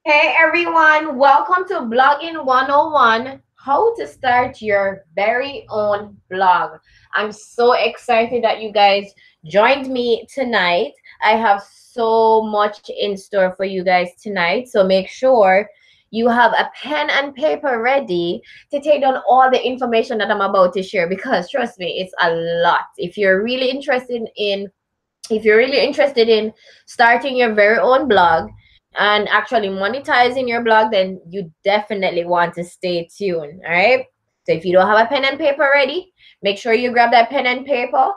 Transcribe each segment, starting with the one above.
Hey everyone, welcome to Blogging 101, how to start your very own blog. I'm so excited that you guys joined me tonight. I have so much in store for you guys tonight, so make sure you have a pen and paper ready to take down all the information that I'm about to share, because trust me, it's a lot. If you're really interested in starting your very own blog and actually monetizing your blog, then you definitely want to stay tuned. All right. So if you don't have a pen and paper ready, make sure you grab that pen and paper.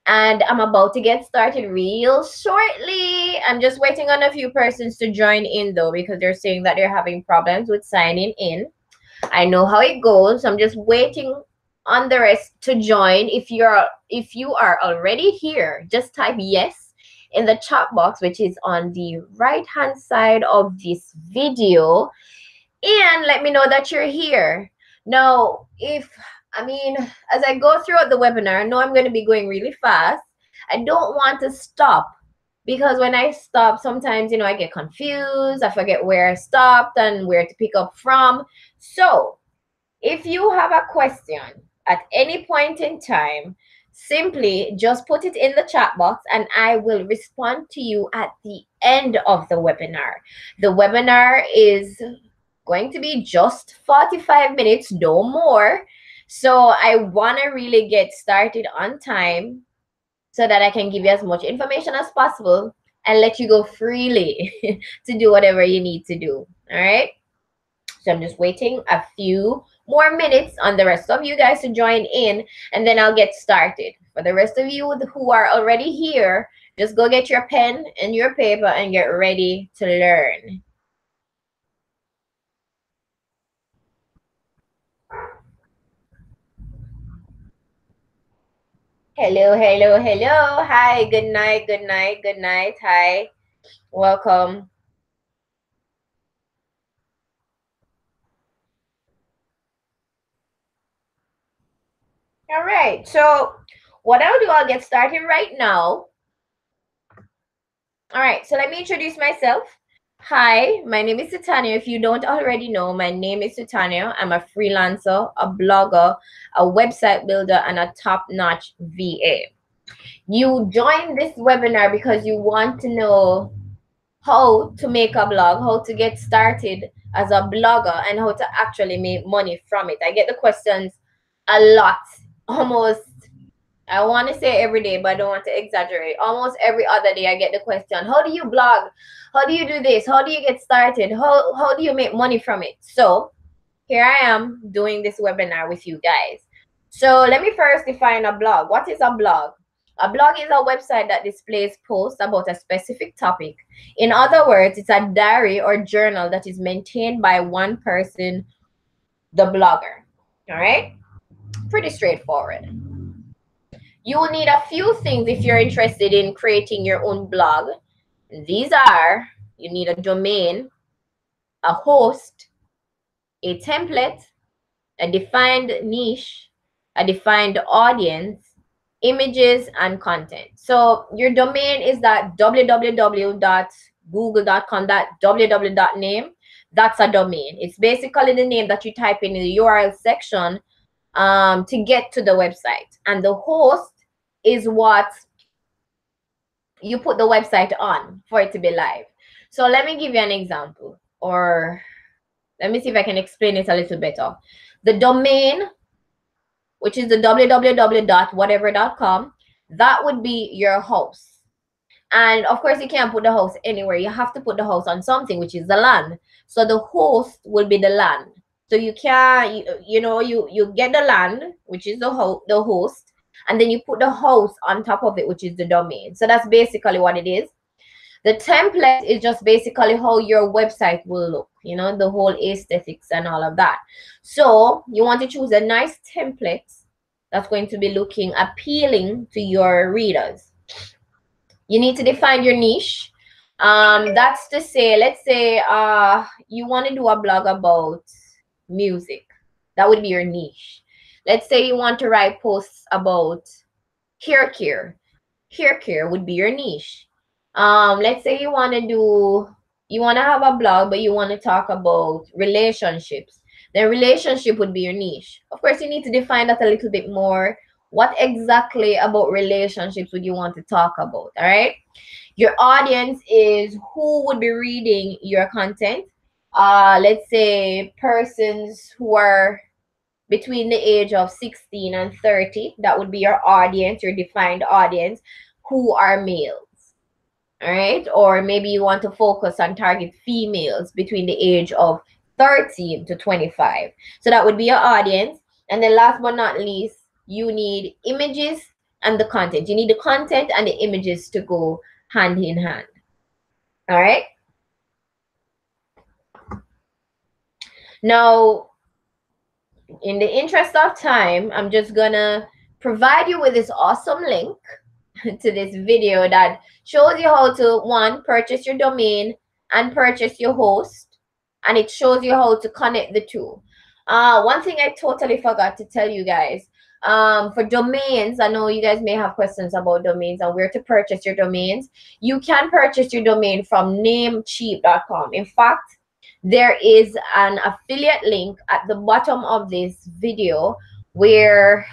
And I'm about to get started real shortly. I'm just waiting on a few persons to join in though, because they're saying that they're having problems with signing in. I know how it goes. I'm just waiting on the rest to join. If you are already here, just type yes in the chat box, which is on the right hand side of this video, and let me know that you're here. Now, as I go throughout the webinar, I know I'm going to be going really fast. I don't want to stop, because when I stop, sometimes, I get confused. I forget where I stopped and where to pick up from. So if you have a question at any point in time, simply just put it in the chat box and I will respond to you at the end of the webinar. The webinar is going to be just 45 minutes, no more. So I want to really get started on time so that I can give you as much information as possible and let you go freely to do whatever you need to do. All right. So I'm just waiting a few more minutes on the rest of you guys to join in, and then I'll get started. For the rest of you who are already here, just go get your pen and your paper and get ready to learn. Hello, hello, hello. Hi, good night, good night, good night. Hi, welcome. All right, so what I'll do, I'll get started right now. All right, so let me introduce myself. Hi, my name is Sue-Tanya. If you don't already know, my name is Sue-Tanya. I'm a freelancer, a blogger, a website builder, and a top-notch VA. You joined this webinar because you want to know how to make a blog, how to get started as a blogger, and how to actually make money from it. I get the questions a lot, almost, I want to say every day, but I don't want to exaggerate. Almost every other day, I get the question, how do you blog? How do you do this? How do you get started? How do you make money from it? So here I am doing this webinar with you guys. So let me first define a blog. What is a blog? A blog is a website that displays posts about a specific topic. In other words, it's a diary or journal that is maintained by one person, the blogger. All right? Pretty straightforward. You will need a few things if you're interested in creating your own blog. These are, you need a domain, a host, a template, a defined niche, a defined audience, images, and content. So your domain is that www.google.com, that www.name. That's a domain. It's basically the name that you type in the URL section to get to the website. And the host is what you put the website on for it to be live. So let me give you an example, or let me see if I can explain it a little better. The domain, which is the www.whatever.com, that would be your host. And of course, you can't put the host anywhere. You have to put the host on something, which is the land. So the host will be the land. So you can, you get the land, which is the host, and then you put the host on top of it, which is the domain. So that's basically what it is. The template is just basically how your website will look, the whole aesthetics and all of that. So you want to choose a nice template that's going to be looking appealing to your readers. You need to define your niche. That's to say, let's say you want to do a blog about music. That would be your niche. Let's say you want to write posts about hair care. Hair care would be your niche. Let's say you want to have a blog, but you want to talk about relationships. Then relationship would be your niche. Of course, you need to define that a little bit more. What exactly about relationships would you want to talk about? All right. Your audience is who would be reading your content. Let's say persons who are between the age of 16 and 30. That would be your audience, your defined audience, who are males. All right. Or maybe you want to focus on target females between the age of 13 to 25. So that would be your audience. And then last but not least, you need images and the content. You need the content and the images to go hand in hand. All right. Now, in the interest of time, I'm just gonna provide you with this awesome link to this video that shows you how to, one, purchase your domain and purchase your host, and it shows you how to connect the two. One thing I totally forgot to tell you guys, for domains, I know you guys may have questions about domains and where to purchase your domains. You can purchase your domain from namecheap.com. In fact, there is an affiliate link at the bottom of this video where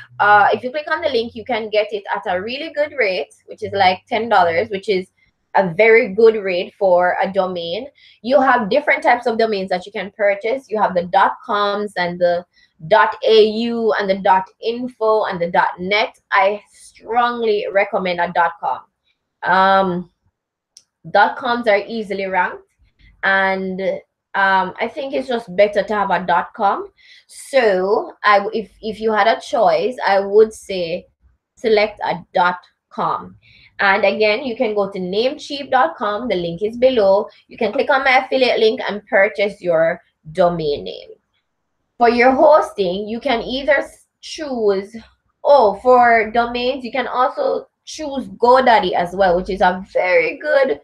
if you click on the link, you can get it at a really good rate, which is like $10, which is a very good rate for a domain. You have different types of domains that you can purchase. You have the .coms and the .au and the .info and the .net. I strongly recommend a .com. .coms are easily ranked, and I think it's just better to have a .com. So if you had a choice, I would say select a .com. And again, you can go to namecheap.com. The link is below. You can click on my affiliate link and purchase your domain name. For your hosting, you can either choose, for domains, you can also choose GoDaddy as well, which is a very good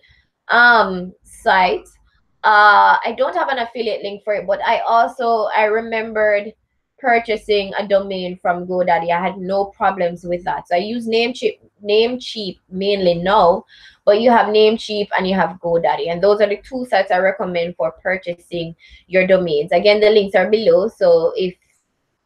site. I don't have an affiliate link for it, but I remembered purchasing a domain from GoDaddy. I had no problems with that. So I use Namecheap mainly now, but you have Namecheap and you have GoDaddy, and those are the two sites I recommend for purchasing your domains. Again, the links are below, so if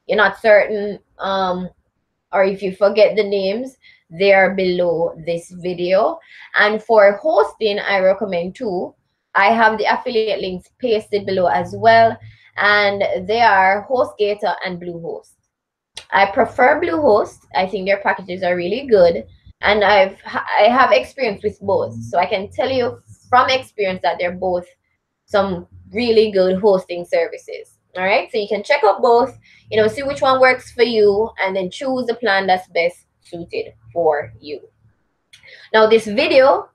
you're not certain or if you forget the names, they are below this video. And for hosting, I recommend two. I have the affiliate links pasted below as well, and they are Hostgator and Bluehost. I prefer Bluehost. I think their packages are really good, and I have experience with both, so I can tell you from experience that they're both some really good hosting services. All right, so you can check out both, see which one works for you, and then choose the plan that's best suited for you. Now, this video,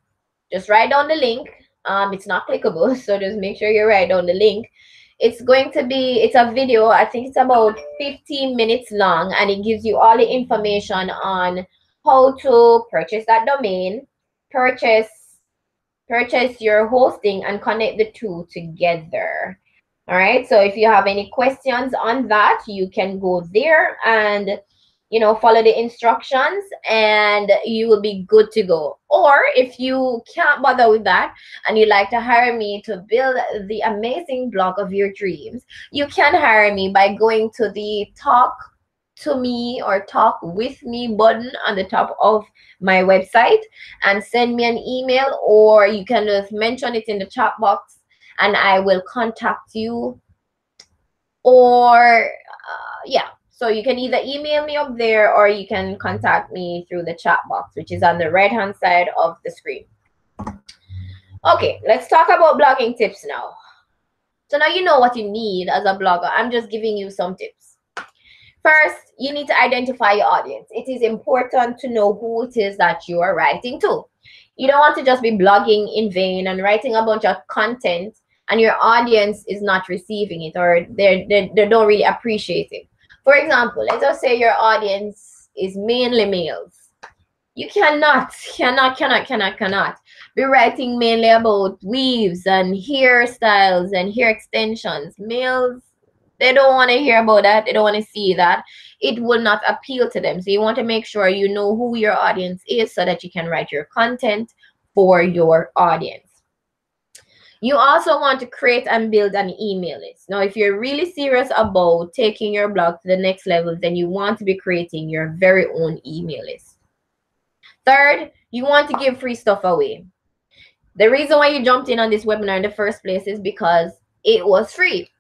just write down the link. It's not clickable, so just make sure you write down the link. It's a video, I think it's about 15 minutes long, and it gives you all the information on how to purchase that domain, purchase your hosting, and connect the two together. All right, so if you have any questions on that, you can go there and follow the instructions, and you will be good to go. Or if you can't bother with that and you'd like to hire me to build the amazing blog of your dreams, you can hire me by going to the talk to me or talk with me button on the top of my website and send me an email, or you can just mention it in the chat box and I will contact you. Or yeah, so you can either email me up there or you can contact me through the chat box, which is on the right hand side of the screen. Okay, let's talk about blogging tips now. So now you know what you need as a blogger. I'm just giving you some tips. First, you need to identify your audience. It is important to know who it is that you are writing to. You don't want to just be blogging in vain and writing a bunch of content and your audience is not receiving it, or they don't really appreciate it. For example, let's just say your audience is mainly males. You cannot be writing mainly about weaves and hairstyles and hair extensions. Males, they don't want to hear about that. They don't want to see that. It will not appeal to them. So you want to make sure you know who your audience is so that you can write your content for your audience. You also want to create and build an email list. Now, if you're really serious about taking your blog to the next level, then you want to be creating your very own email list. Third, you want to give free stuff away. The reason why you jumped in on this webinar in the first place is because it was free.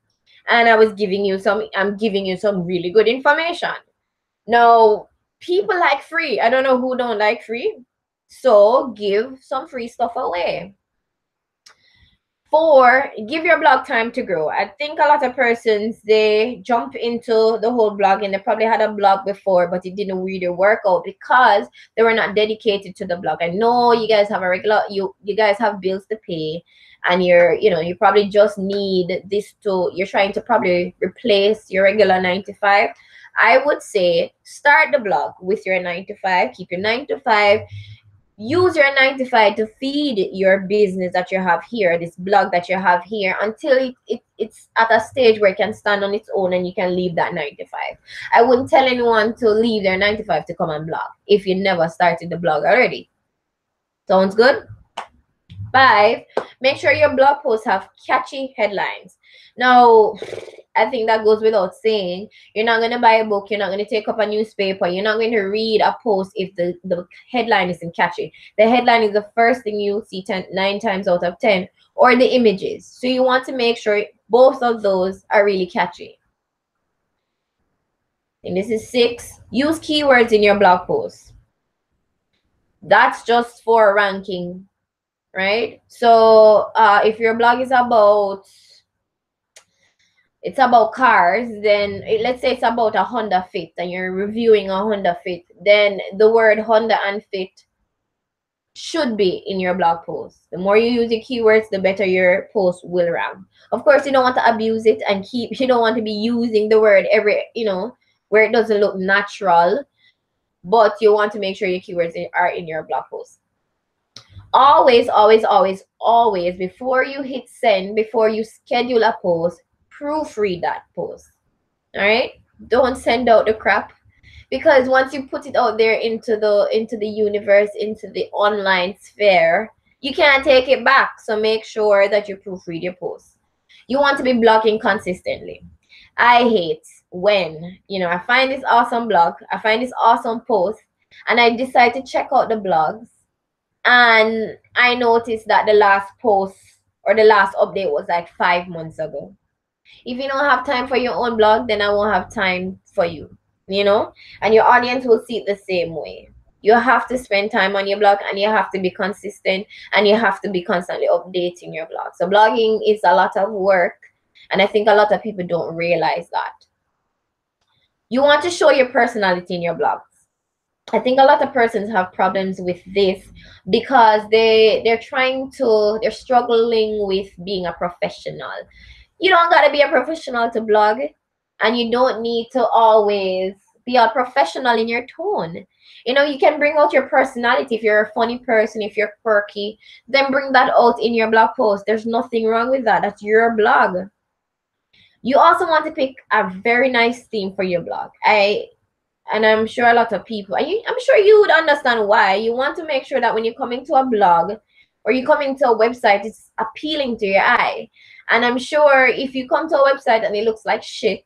And I'm giving you some really good information. Now, people like free. I don't know who don't like free. So give some free stuff away. 4, give your blog time to grow. I think a lot of persons, they jump into the whole blog and they probably had a blog before, but it didn't really work out because they were not dedicated to the blog. I know you guys have a regular, you guys have bills to pay, and you probably just need this you're trying to probably replace your regular 9 to 5. I would say start the blog with your 9 to 5, keep your 9 to 5. Use your 9 to 5 to feed your business that you have here, this blog that you have here, until it's at a stage where it can stand on its own and you can leave that 9 to 5. I wouldn't tell anyone to leave their 9 to 5 to come and blog if you never started the blog already. Sounds good? 5, make sure your blog posts have catchy headlines. Now, I think that goes without saying. You're not going to buy a book. You're not going to take up a newspaper. You're not going to read a post if the headline isn't catchy. The headline is the first thing you'll see 9 times out of 10, or the images. So you want to make sure both of those are really catchy. And this is 6. Use keywords in your blog posts. That's just for ranking, right? So if your blog is about cars, then let's say it's about a Honda Fit and you're reviewing a Honda Fit, then the word Honda and Fit should be in your blog post. The more you use your keywords, the better your post will rank. Of course, you don't want to abuse it and you don't want to be using the word where it doesn't look natural, but you want to make sure your keywords are in your blog post. Always, before you hit send, before you schedule a post, proofread that post. All right, don't send out the crap, because once you put it out there into the universe, into the online sphere, you can't take it back. So make sure that you proofread your posts. You want to be blogging consistently. I hate when I find this awesome blog, I find this awesome post, and I decide to check out the blogs, and I noticed that the last post or the last update was like 5 months ago. If you don't have time for your own blog, then I won't have time for you, and your audience will see it the same way. You have to spend time on your blog, and you have to be consistent, and you have to be constantly updating your blog. So blogging is a lot of work, and I think a lot of people don't realize that. You want to show your personality in your blogs. I think a lot of persons have problems with this because they're struggling with being a professional. You don't got to be a professional to blog, and you don't need to always be a professional in your tone. You can bring out your personality. If you're a funny person, if you're quirky, then bring that out in your blog post. There's nothing wrong with that. That's your blog. You also want to pick a very nice theme for your blog. And I'm sure a lot of people, I'm sure you would understand why. You want to make sure that when you're coming to a blog or you're coming to a website, it's appealing to your eye. And I'm sure if you come to a website and it looks like shit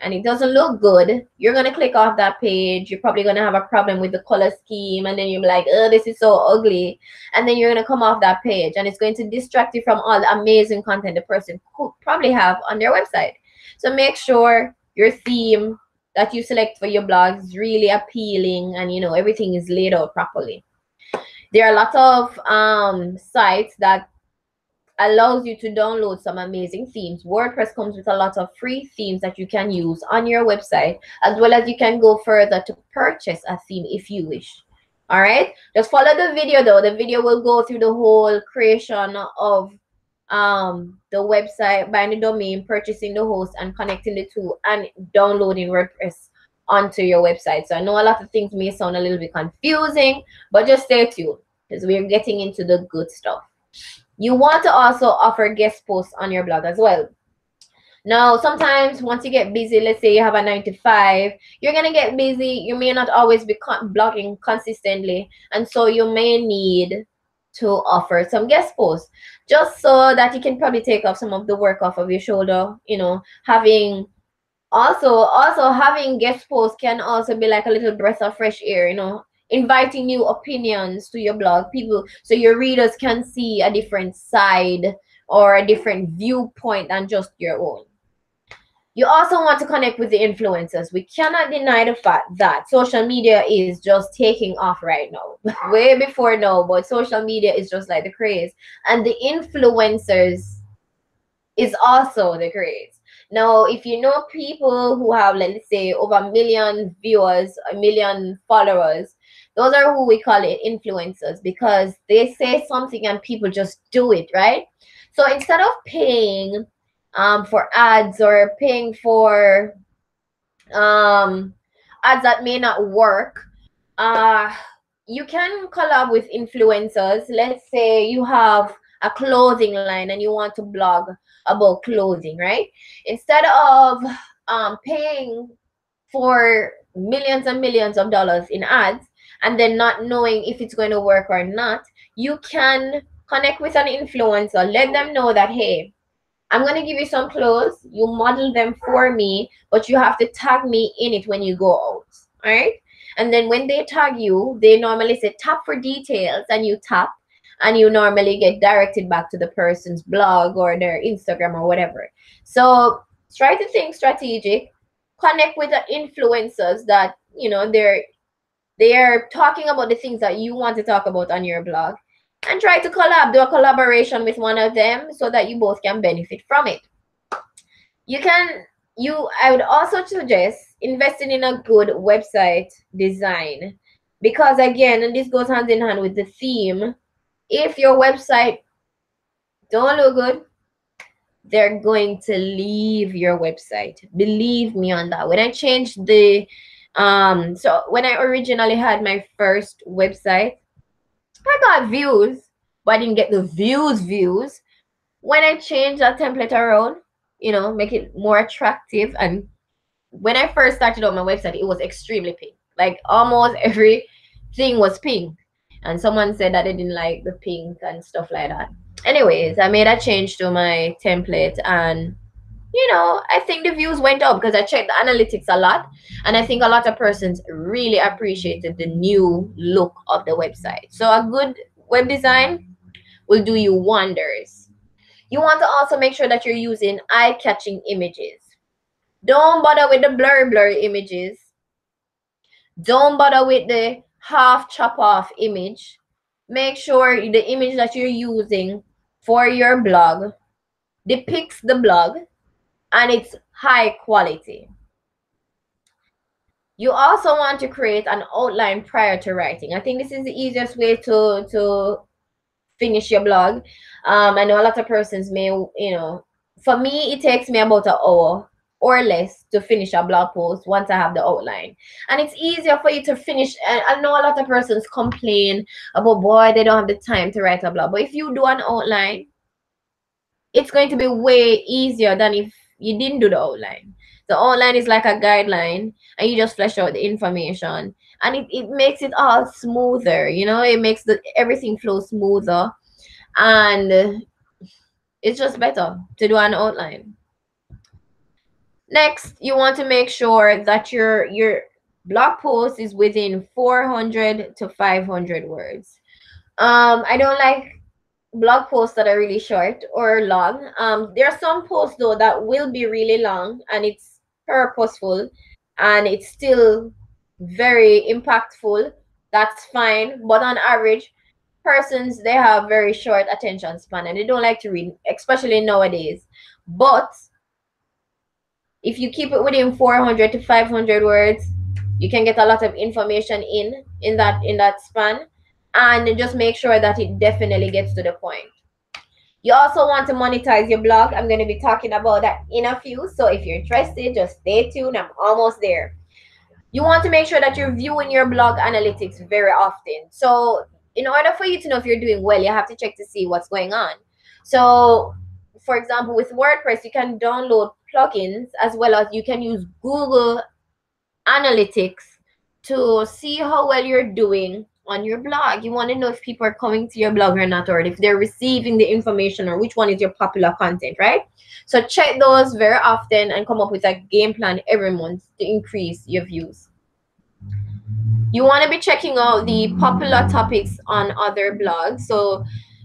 and it doesn't look good, you're going to click off that page. You're probably going to have a problem with the color scheme, and then you'll be like, oh, this is so ugly. And then you're going to come off that page, and it's going to distract you from all the amazing content the person could probably have on their website. So make sure your theme that you select for your blog is really appealing, and everything is laid out properly. There are a lot of sites that allows you to download some amazing themes. WordPress comes with a lot of free themes that you can use on your website, as well as you can go further to purchase a theme if you wish. All right, just follow the video though. The video will go through the whole creation of the website, buying the domain, purchasing the host, and connecting the two, and downloading WordPress onto your website. So I know a lot of things may sound a little bit confusing, but just stay tuned because we're getting into the good stuff. You want to also offer guest posts on your blog as well. Now, sometimes once you get busy, let's say you have a 9 to 5, you're going to get busy. You may not always be blogging consistently. And so you may need to offer some guest posts just so that you can probably take off some of the work off of your shoulder. You know, having also having guest posts can also be like a little breath of fresh air, you know, inviting new opinions to your blog, people, so your readers can see a different side or a different viewpoint than just your own. You also want to connect with the influencers. We cannot deny the fact that social media is just taking off right now. Way before now, but social media is just like the craze. And the influencers is also the craze. Now, if you know people who have, let's say, over a million viewers, a million followers, those are who we call it influencers, because they say something and people just do it, right? So instead of paying for ads or paying for ads that may not work, you can collab with influencers. Let's say you have a clothing line and you want to blog about clothing, right? Instead of paying for millions and millions of dollars in ads and then not knowing if it's going to work or not, you can connect with an influencer. Let them know that, hey, I'm going to give you some clothes. You model them for me, but you have to tag me in it when you go out. All right. And then when they tag you, they normally say tap for details, and you tap and you normally get directed back to the person's blog or their Instagram or whatever. So try to think strategic, connect with the influencers that, you know, they're talking about the things that you want to talk about on your blog, and try to do a collaboration with one of them so that you both can benefit from it. I would also suggest investing in a good website design, because again, and this goes hand in hand with the theme, if your website don't look good, they're going to leave your website. Believe me on that. When I changed the so when I originally had my first website, I got views, but I didn't get the views. When I changed that template around, you know, make it more attractive. And when I first started on my website, it was extremely pink. Like almost everything was pink. And someone said that they didn't like the pink and stuff like that. Anyways, I made a change to my template, and you know, I think the views went up because I checked the analytics a lot, and I think a lot of persons really appreciated the new look of the website. So a good web design will do you wonders. You want to also make sure that you're using eye-catching images. Don't bother with the blurry images. Don't bother with the half chop off image. Make sure the image that you're using for your blog depicts the blog and it's high quality. You also want to create an outline prior to writing. I think this is the easiest way to finish your blog. I know a lot of persons may, you know, for me, it takes me about an hour or less to finish a blog post once I have the outline. And it's easier for you to finish. And I know a lot of persons complain about, boy, they don't have the time to write a blog. But if you do an outline, it's going to be way easier than if you didn't do the outline. The outline is like a guideline, and you just flesh out the information, and it makes it all smoother, you know. It makes everything flow smoother, and it's just better to do an outline. Next, you want to make sure that your blog post is within 400 to 500 words. I don't like blog posts that are really short or long. There are some posts though that will be really long, and it's purposeful and it's still very impactful. That's fine, but on average, persons, they have very short attention span and they don't like to read, especially nowadays. But if you keep it within 400 to 500 words, you can get a lot of information in that span, and just make sure that it definitely gets to the point. You also want to monetize your blog. I'm going to be talking about that in a few. So if you're interested, just stay tuned. I'm almost there. You want to make sure that you're viewing your blog analytics very often. So in order for you to know if you're doing well, you have to check to see what's going on. So for example, with WordPress, you can download plugins as well as you can use Google Analytics to see how well you're doing on your blog. You want to know if people are coming to your blog or not, or if they're receiving the information, or which one is your popular content, right? So check those very often and come up with a game plan every month to increase your views. You want to be checking out the popular topics on other blogs. So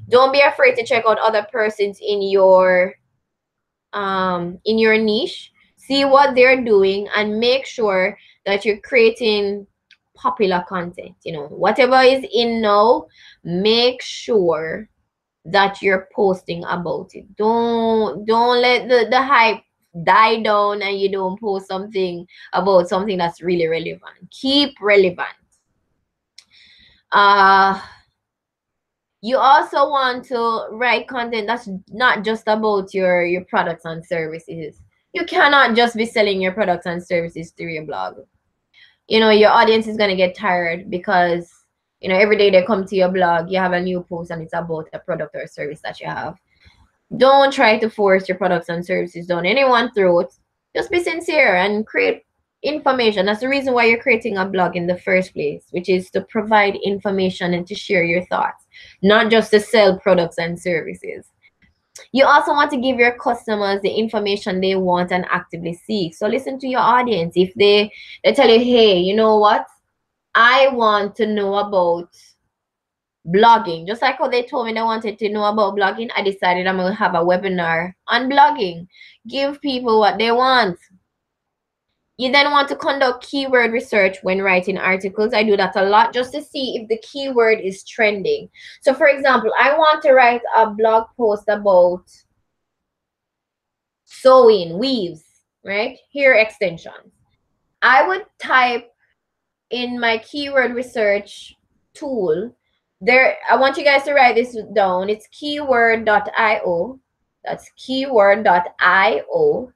don't be afraid to check out other persons in your niche. See what they're doing and make sure that you're creating popular content. You know, whatever is in now, make sure that you're posting about it. Don't let the hype die down and you don't post something about something that's really relevant. Keep relevant. You also want to write content that's not just about your products and services. You cannot just be selling your products and services through your blog. You know, your audience is going to get tired because, you know, every day they come to your blog, you have a new post and it's about a product or a service that you have. Don't try to force your products and services down anyone's throat. Just be sincere and create information. That's the reason why you're creating a blog in the first place, which is to provide information and to share your thoughts, not just to sell products and services. You also want to give your customers the information they want and actively seek. So listen to your audience. If they tell you, hey, you know what? I want to know about blogging. Just like how they told me they wanted to know about blogging, I decided I'm going to have a webinar on blogging. Give people what they want. You then want to conduct keyword research when writing articles. I do that a lot just to see if the keyword is trending. So for example, I want to write a blog post about sewing, weaves, right? Hair extensions. I would type in my keyword research tool there. I want you guys to write this down. It's keyword.io. That's keyword.io.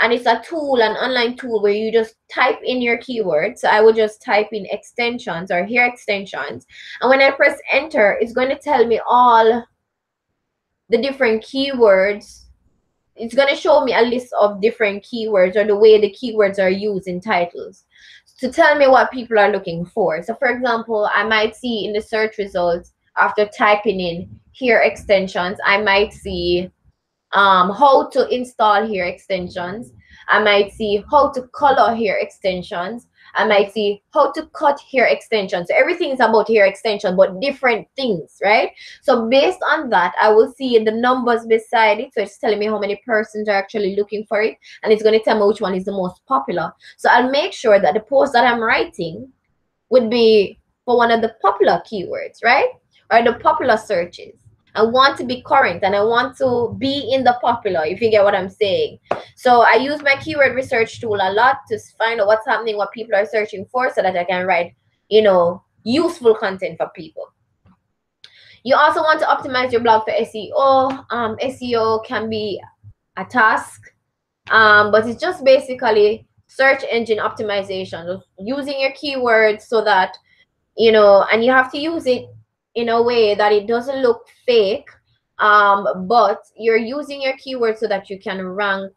And it's a tool, an online tool where you just type in your keywords. So I would just type in extensions or hair extensions. And when I press enter, it's going to tell me all the different keywords. It's going to show me a list of different keywords or the way the keywords are used in titles to tell me what people are looking for. So for example, I might see in the search results after typing in hair extensions, I might see how to install hair extensions. I might see how to color hair extensions. I might see how to cut hair extensions. So everything is about hair extension, but different things, right? So based on that, I will see the numbers beside it. So it's telling me how many persons are actually looking for it. And it's going to tell me which one is the most popular. So I'll make sure that the post that I'm writing would be for one of the popular keywords, right? Or the popular searches. I want to be current and I want to be in the popular, if you get what I'm saying. So I use my keyword research tool a lot to find out what's happening, what people are searching for, so that I can write, you know, useful content for people. You also want to optimize your blog for SEO. SEO can be a task, but it's just basically search engine optimization, using your keywords so that, you know, and you have to use it in a way that it doesn't look fake, but you're using your keywords so that you can rank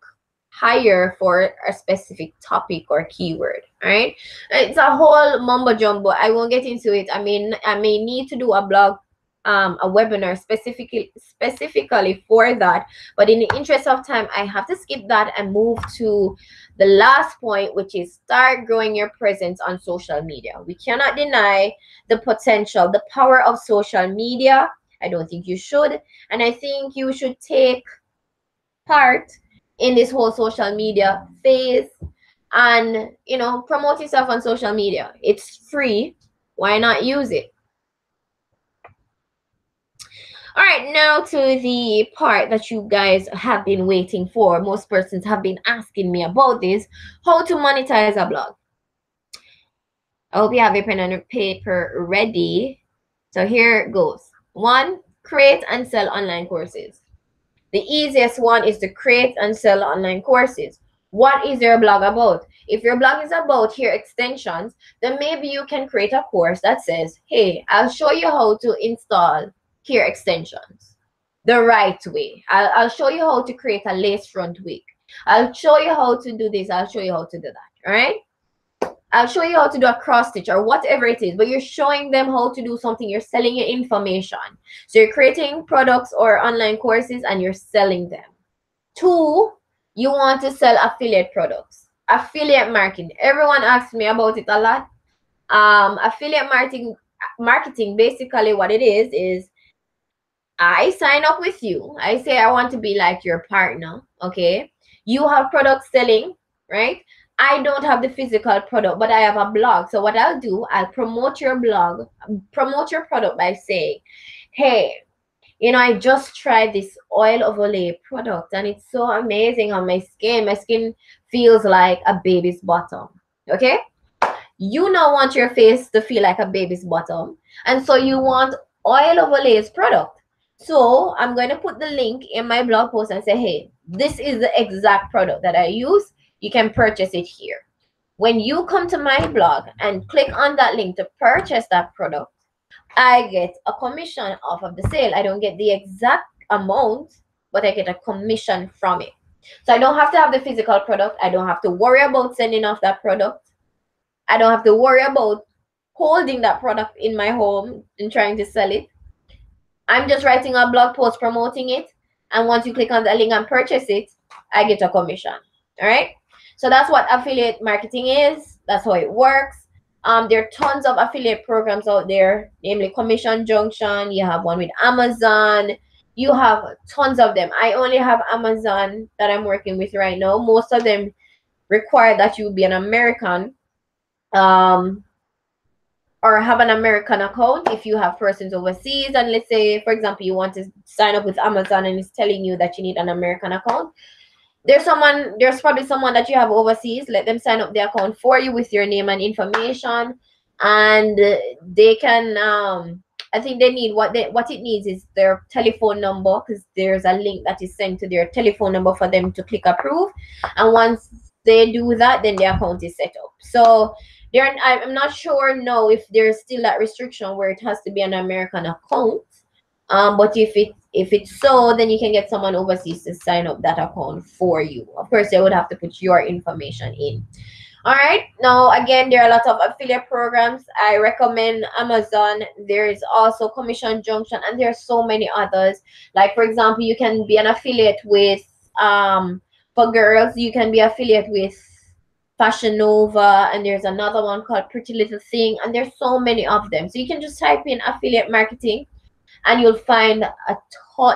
higher for a specific topic or keyword. All right, it's a whole mumbo jumbo. I won't get into it. I mean, I may need to do a blog, a webinar specifically for that, but in the interest of time, I have to skip that and move to the last point, which is start growing your presence on social media. We cannot deny the potential, the power of social media. I don't think you should, and I think you should take part in this whole social media phase and, you know, promote yourself on social media. It's free. Why not use it? All right, now to the part that you guys have been waiting for. Most persons have been asking me about this: how to monetize a blog. I hope you have your pen and paper ready. So here it goes. 1, create and sell online courses. The easiest one is to create and sell online courses. What is your blog about? If your blog is about hair extensions, then maybe you can create a course that says, hey, I'll show you how to install hair extensions the right way. I'll show you how to create a lace front wig. I'll show you how to do this. I'll show you how to do that. All right. I'll show you how to do a cross stitch or whatever it is, but you're showing them how to do something. You're selling your information. So you're creating products or online courses and you're selling them. 2, you want to sell affiliate products. Affiliate marketing. Everyone asks me about it a lot. Affiliate marketing, basically what it is I sign up with you. I say I want to be like your partner, okay? You have product selling, right? I don't have the physical product, but I have a blog. So what I'll do, I'll promote your blog, promote your product by saying, hey, you know, I just tried this oil of Olay product and it's so amazing on my skin. My skin feels like a baby's bottom, okay? You now want your face to feel like a baby's bottom. And so you want oil of Olay's product. So I'm going to put the link in my blog post and say, hey, this is the exact product that I use. You can purchase it here. When you come to my blog and click on that link to purchase that product, I get a commission off of the sale. I don't get the exact amount, but I get a commission from it. So I don't have to have the physical product. I don't have to worry about sending off that product. I don't have to worry about holding that product in my home and trying to sell it. I'm just writing a blog post promoting it. And once you click on the link and purchase it, I get a commission. All right. So that's what affiliate marketing is. That's how it works. There are tons of affiliate programs out there, namely Commission Junction. You have one with Amazon. You have tons of them. I only have Amazon that I'm working with right now. Most of them require that you be an American or have an American account if you have persons overseas. And let's say, for example, you want to sign up with Amazon and it's telling you that you need an American account. There's probably someone that you have overseas. Let them sign up the account for you with your name and information, and they can I think they need what it needs is their telephone number, because there's a link that is sent to their telephone number for them to click approve. And once they do that, then the account is set up. So I'm not sure now if there's still that restriction where it has to be an American account. But if it's so, then you can get someone overseas to sign up that account for you. Of course, they would have to put your information in. All right. Now, again, there are a lot of affiliate programs. I recommend Amazon. There is also Commission Junction, and there are so many others. Like, for example, you can be an affiliate with, for girls, you can be affiliate with Fashion Nova, and there's another one called Pretty Little Thing, and there's so many of them. So you can just type in affiliate marketing, and you'll find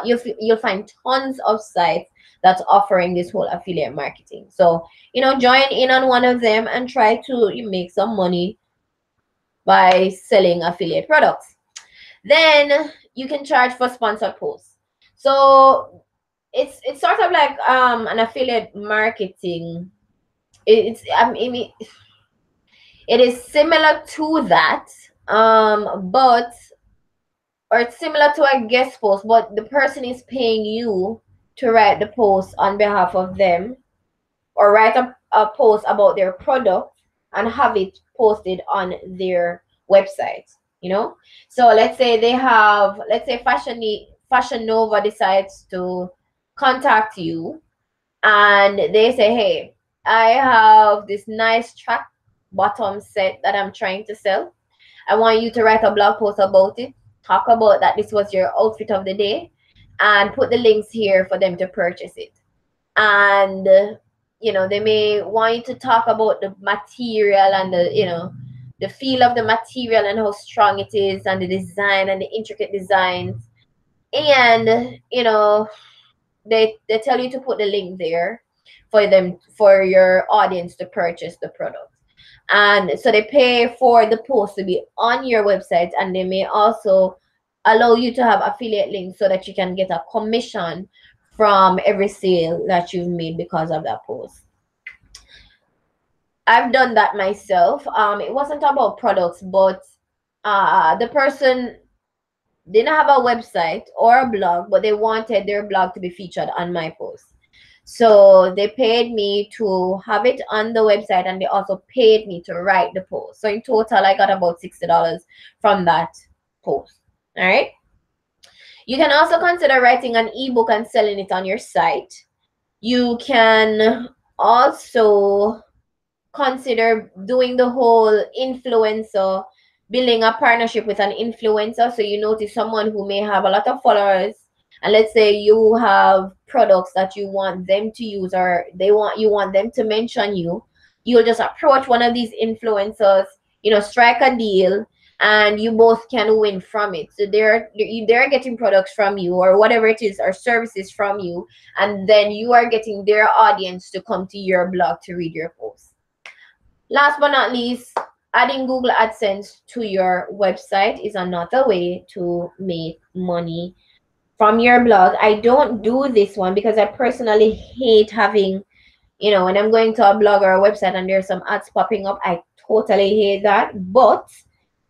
you'll find tons of sites that's offering this whole affiliate marketing. So, you know, join in on one of them and try to make some money by selling affiliate products. Then you can charge for sponsored posts. So it's sort of like an affiliate marketing. I mean, it is similar to that, but or it's similar to a guest post, but the person is paying you to write the post on behalf of them, or write a post about their product and have it posted on their website, you know. So let's say Fashion Nova decides to contact you and they say, hey, I have this nice track bottom set that I'm trying to sell. I want you to write a blog post about it. Talk about that this was your outfit of the day and put the links here for them to purchase it. And you know, they may want you to talk about the material and the feel of the material and how strong it is, and the design and the intricate designs. And you know, they tell you to put the link there for your audience to purchase the product. And so they pay for the post to be on your website, and they may also allow you to have affiliate links so that you can get a commission from every sale that you've made because of that post. I've done that myself. It wasn't about products, but the person didn't have a website or a blog, but they wanted their blog to be featured on my post. So they paid me to have it on the website, and they also paid me to write the post. So in total, I got about $60 from that post. All right. You can also consider writing an ebook and selling it on your site. You can also consider doing the whole influencer, building a partnership with an influencer. So you notice someone who may have a lot of followers, and let's say you have products that you want them to use, or you want them to mention you. You'll just approach one of these influencers, strike a deal, and you both can win from it. So they're getting products from you, or whatever it is, or services from you, and then you are getting their audience to come to your blog to read your posts. Last but not least, adding Google AdSense to your website is another way to make money from your blog. I don't do this one because I personally hate having, when I'm going to a blog or a website and there's some ads popping up, I totally hate that. But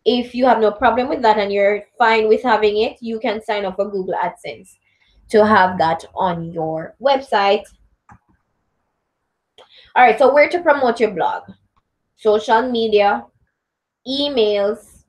if you have no problem with that and you're fine with having it, you can sign up for Google AdSense to have that on your website. All right, so where to promote your blog? Social media, emails,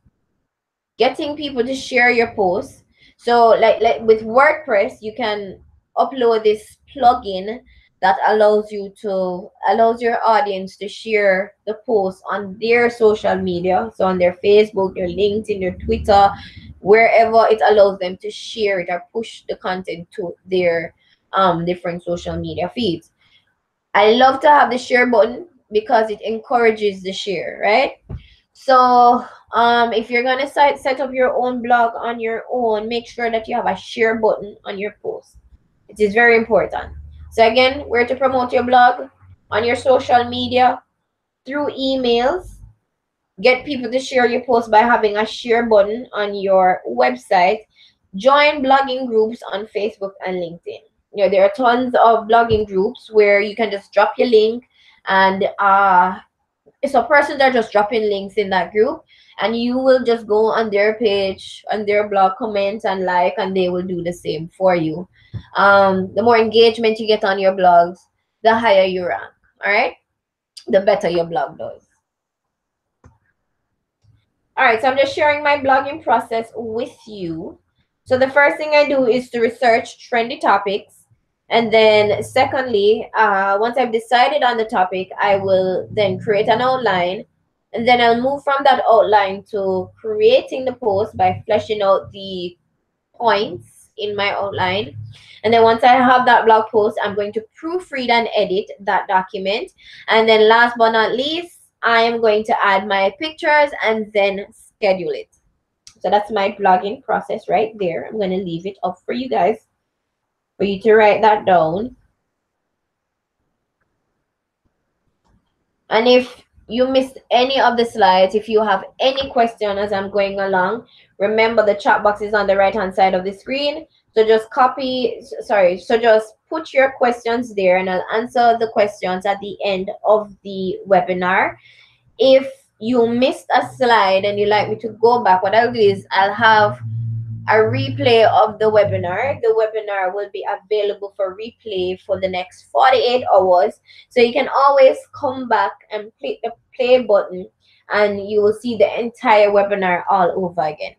getting people to share your posts. So like with WordPress, you can upload this plugin that allows your audience to share the post on their social media, so on their Facebook, their LinkedIn, their Twitter, wherever it allows them to share it or push the content to their different social media feeds. I love to have the share button because it encourages the share, right? So if you're gonna set up your own blog on your own, make sure that you have a share button on your post. It is very important. So again, where to promote your blog? On your social media, through emails. Get people to share your post by having a share button on your website. Join blogging groups on Facebook and LinkedIn. There are tons of blogging groups where you can just drop your link, and so persons are just dropping links in that group, and you will just go on their page, on their blog, comment and like, and they will do the same for you. The more engagement you get on your blogs, the higher you rank. All right, the better your blog does. All right, so I'm just sharing my blogging process with you. So the first thing I do is to research trendy topics. And then secondly, once I've decided on the topic, I will then create an outline. And then I'll move from that outline to creating the post by fleshing out the points in my outline. And then once I have that blog post, I'm going to proofread and edit that document. And then last but not least, I am going to add my pictures and then schedule it. So that's my blogging process right there. I'm going to leave it up for you guys, for you to write that down. And if you missed any of the slides, if you have any question as I'm going along, remember the chat box is on the right hand side of the screen. So just just put your questions there, and I'll answer the questions at the end of the webinar. If you missed a slide and you'd like me to go back, what I'll do is I'll have a replay of the webinar. The webinar will be available for replay for the next 48 hours. So you can always come back and click the play button and you will see the entire webinar all over again.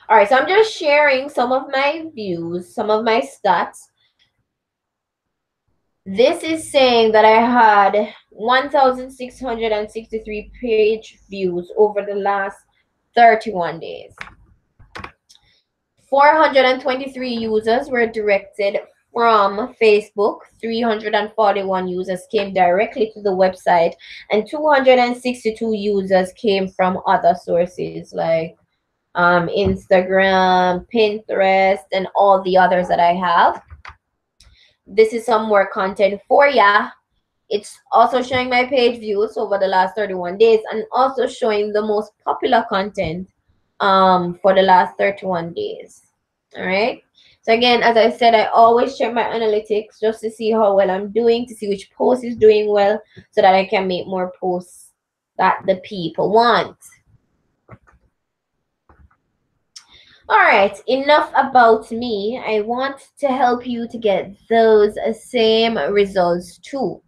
All right, so I'm just sharing some of my views, some of my stats. This is saying that I had 1,663 page views over the last 31 days. 423 users were directed from Facebook, 341 users came directly to the website, and 262 users came from other sources like Instagram, Pinterest, and all the others that I have. This is some more content for ya. It's also showing my page views over the last 31 days and also showing the most popular content for the last 31 days. All right. So again, as I said, I always check my analytics just to see how well I'm doing, to see which post is doing well, so that I can make more posts that the people want. All right, enough about me. I want to help you to get those same results too.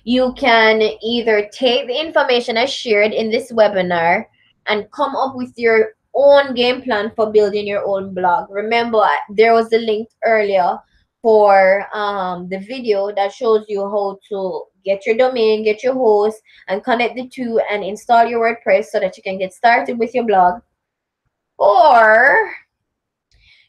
You can either take the information I shared in this webinar and come up with your own game plan for building your own blog. Remember, there was a link earlier for the video that shows you how to get your domain, get your host, and connect the two and install your WordPress so that you can get started with your blog. Or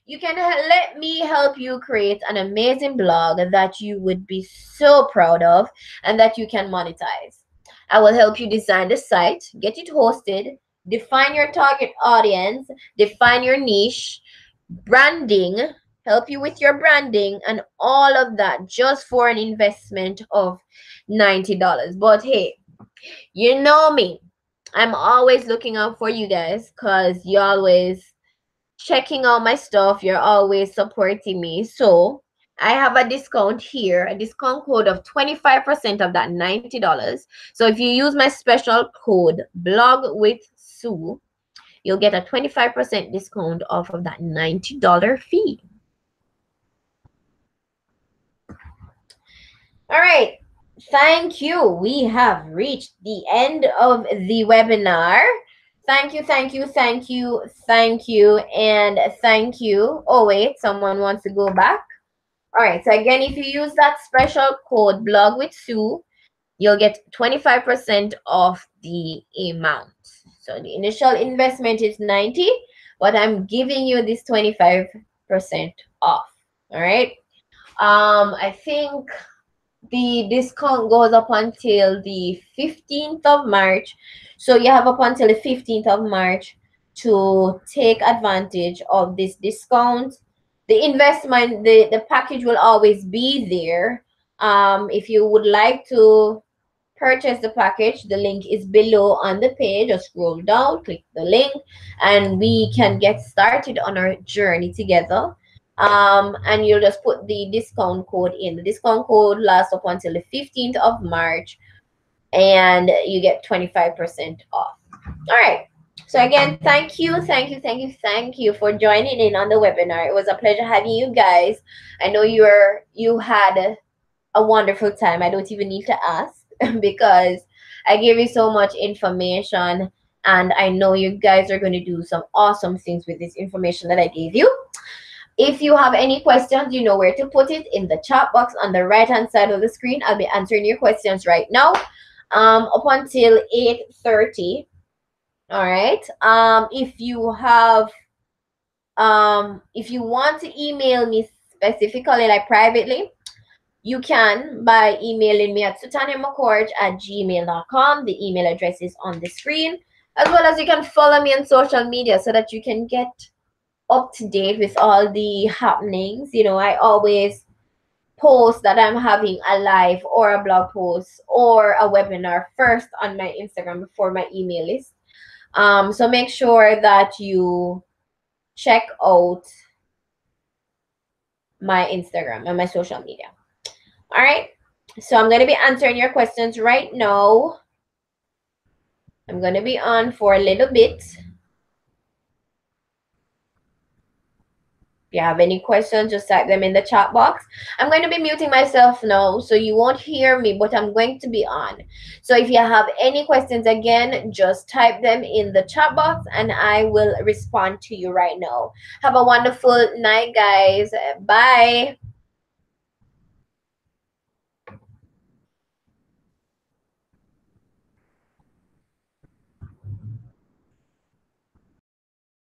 you can let me help you create an amazing blog that you would be so proud of and that you can monetize. I will help you design the site, get it hosted, define your target audience, define your niche, branding, help you with your branding, and all of that just for an investment of $90. But hey, you know me. I'm always looking out for you guys because you always checking out my stuff. You're always supporting me. So I have a discount here, a discount code of 25% of that $90. So if you use my special code blog with Sue, you'll get a 25% discount off of that $90 fee. All right. Thank you. We have reached the end of the webinar. Thank you, thank you, thank you, thank you, and thank you. Oh, wait, someone wants to go back. All right, so again, if you use that special code blog with Sue, you'll get 25% off the amount. So the initial investment is 90, but I'm giving you this 25% off. All right. I think the discount goes up until the 15th of March. So you have up until the 15th of March to take advantage of this discount. The investment, the package will always be there. If you would like to purchase the package, the link is below on the page. Just scroll down, click the link, and we can get started on our journey together. And you'll just put the discount code in. The discount code lasts up until the 15th of March, and you get 25% off. All right. So again, thank you, thank you, thank you, thank you for joining in on the webinar. It was a pleasure having you guys. I know you had a wonderful time. I don't even need to ask because I gave you so much information, and I know you guys are going to do some awesome things with this information that I gave you. If you have any questions, you know where to put it in the chat box on the right hand side of the screen. I'll be answering your questions right now up until 8:30. All right. If you want to email me specifically, like privately, you can by emailing me at sutanyamccourage@gmail.com. The email address is on the screen, as well as you can follow me on social media so that you can get up to date with all the happenings. You know, I always post that I'm having a live or a blog post or a webinar first on my Instagram before my email list. So make sure that you check out my Instagram and my social media. All right. So I'm going to be answering your questions right now. I'm going to be on for a little bit. If you have any questions, just type them in the chat box. I'm going to be muting myself now, so you won't hear me, but I'm going to be on. So if you have any questions, again, just type them in the chat box, and I will respond to you right now. Have a wonderful night, guys. Bye.